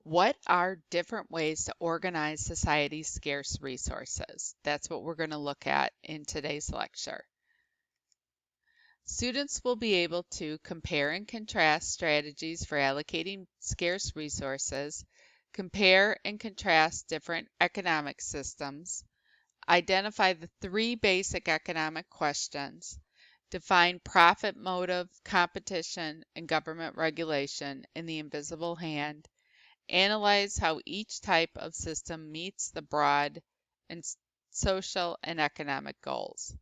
What are different ways to organize society's scarce resources? That's what we're going to look at in today's lecture. Students will be able to compare and contrast strategies for allocating scarce resources, compare and contrast different economic systems, identify the three basic economic questions, define profit motive, competition, and government regulation in the invisible hand, analyze how each type of system meets the broad and social and economic goals.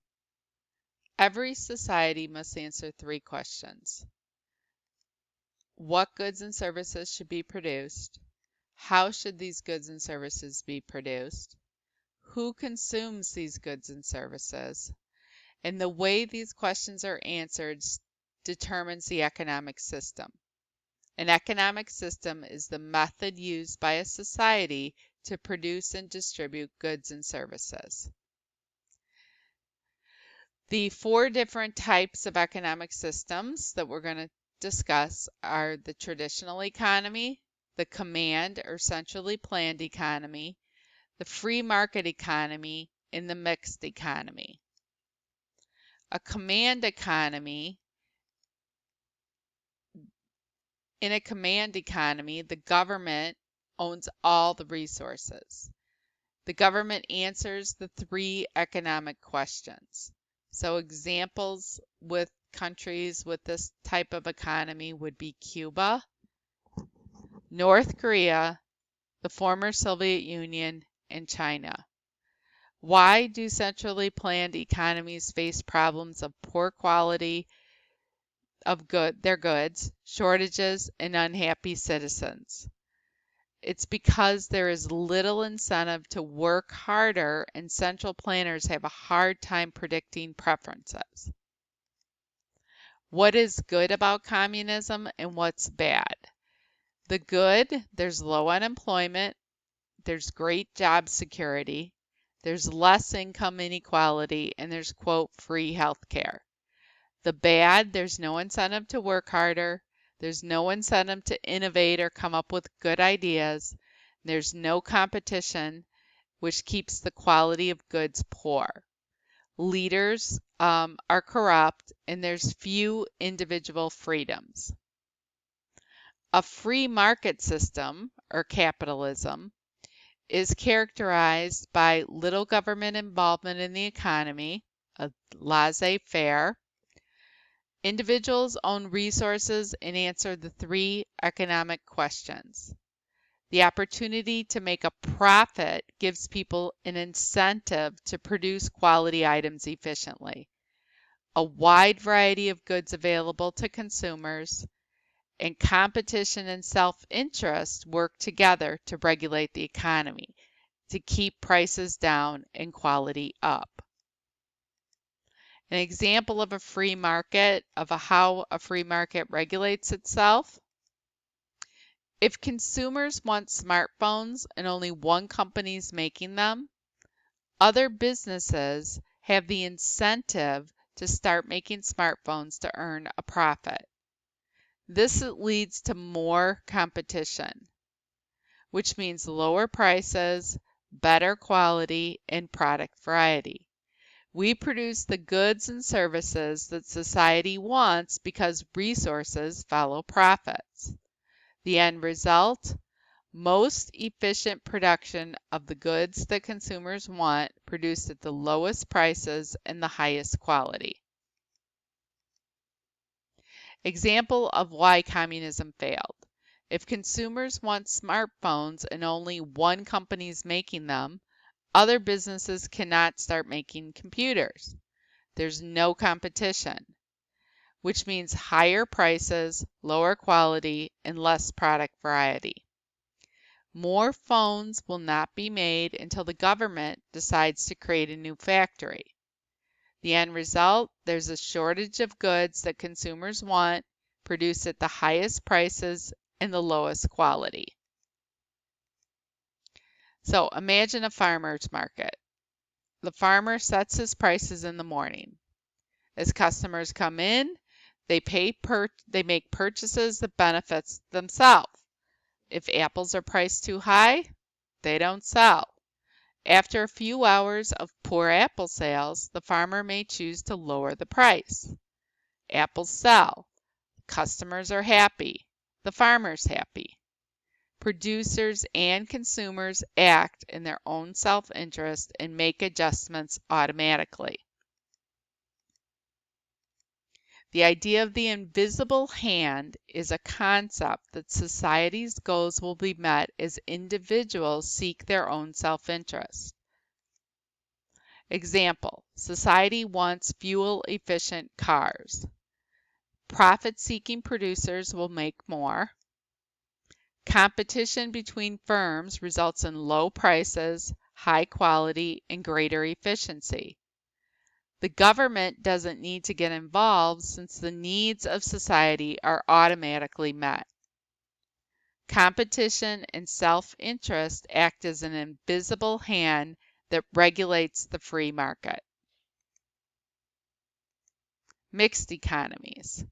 Every society must answer three questions. What goods and services should be produced? How should these goods and services be produced? Who consumes these goods and services? And the way these questions are answered determines the economic system. An economic system is the method used by a society to produce and distribute goods and services. The four different types of economic systems that we're going to discuss are the traditional economy, the command or centrally planned economy, the free market economy, and the mixed economy. A command economy. In a command economy, the government owns all the resources. The government answers the three economic questions. So examples with countries with this type of economy would be Cuba, North Korea, the former Soviet Union, and China. Why do centrally planned economies face problems of poor quality of their goods, shortages, and unhappy citizens? It's because there is little incentive to work harder, and central planners have a hard time predicting preferences. What is good about communism and what's bad? The good, there's low unemployment, there's great job security, there's less income inequality, and there's, quote, free health care. The bad, there's no incentive to work harder, there's no incentive to innovate or come up with good ideas, there's no competition, which keeps the quality of goods poor. Leaders are corrupt, and there's few individual freedoms. A free market system, or capitalism, is characterized by little government involvement in the economy, a laissez-faire. Individuals own resources and answer the three economic questions. The opportunity to make a profit gives people an incentive to produce quality items efficiently. A wide variety of goods available to consumers, and competition and self-interest work together to regulate the economy, to keep prices down and quality up. An example of a free market, of how a free market regulates itself. If consumers want smartphones and only one company is making them, other businesses have the incentive to start making smartphones to earn a profit. This leads to more competition, which means lower prices, better quality, and product variety. We produce the goods and services that society wants because resources follow profits. The end result? Most efficient production of the goods that consumers want, produced at the lowest prices and the highest quality. Example of why communism failed. If consumers want smartphones and only one company is making them, other businesses cannot start making computers. There's no competition, which means higher prices, lower quality, and less product variety. More phones will not be made until the government decides to create a new factory. The end result, there's a shortage of goods that consumers want, produced at the highest prices and the lowest quality. So imagine a farmer's market. The farmer sets his prices in the morning. As customers come in, they make purchases that benefits themselves. If apples are priced too high, they don't sell. After a few hours of poor apple sales, the farmer may choose to lower the price. Apples sell. Customers are happy. The farmer's happy. Producers and consumers act in their own self-interest and make adjustments automatically. The idea of the invisible hand is a concept that society's goals will be met as individuals seek their own self-interest. Example, society wants fuel-efficient cars. Profit-seeking producers will make more. Competition between firms results in low prices, high quality, and greater efficiency. The government doesn't need to get involved since the needs of society are automatically met. Competition and self-interest act as an invisible hand that regulates the free market. Mixed economies.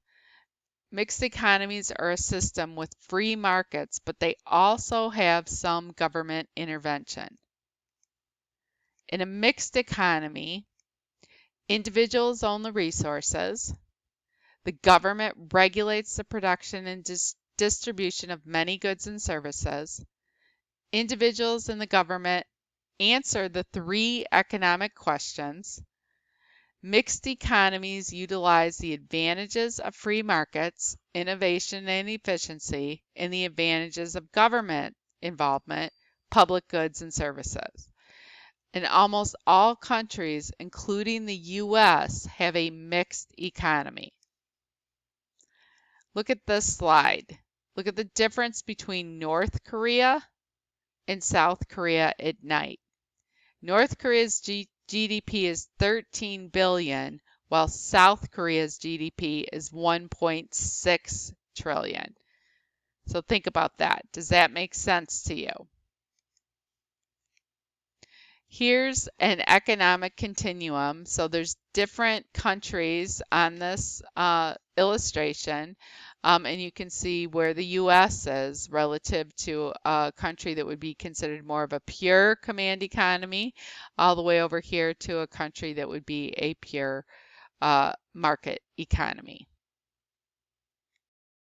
Mixed economies are a system with free markets, but they also have some government intervention. In a mixed economy, individuals own the resources. The government regulates the production and distribution of many goods and services. Individuals and the government answer the three economic questions. Mixed economies utilize the advantages of free markets, innovation and efficiency, and the advantages of government involvement, public goods and services. And almost all countries, including the U.S., have a mixed economy. Look at this slide. Look at the difference between North Korea and South Korea at night. North Korea's GDP is 13 billion, while South Korea's GDP is 1.6 trillion. So think about that. Does that make sense to you? Here's an economic continuum. So there's different countries on this illustration, and you can see where the U.S. is relative to a country that would be considered more of a pure command economy, all the way over here to a country that would be a pure market economy.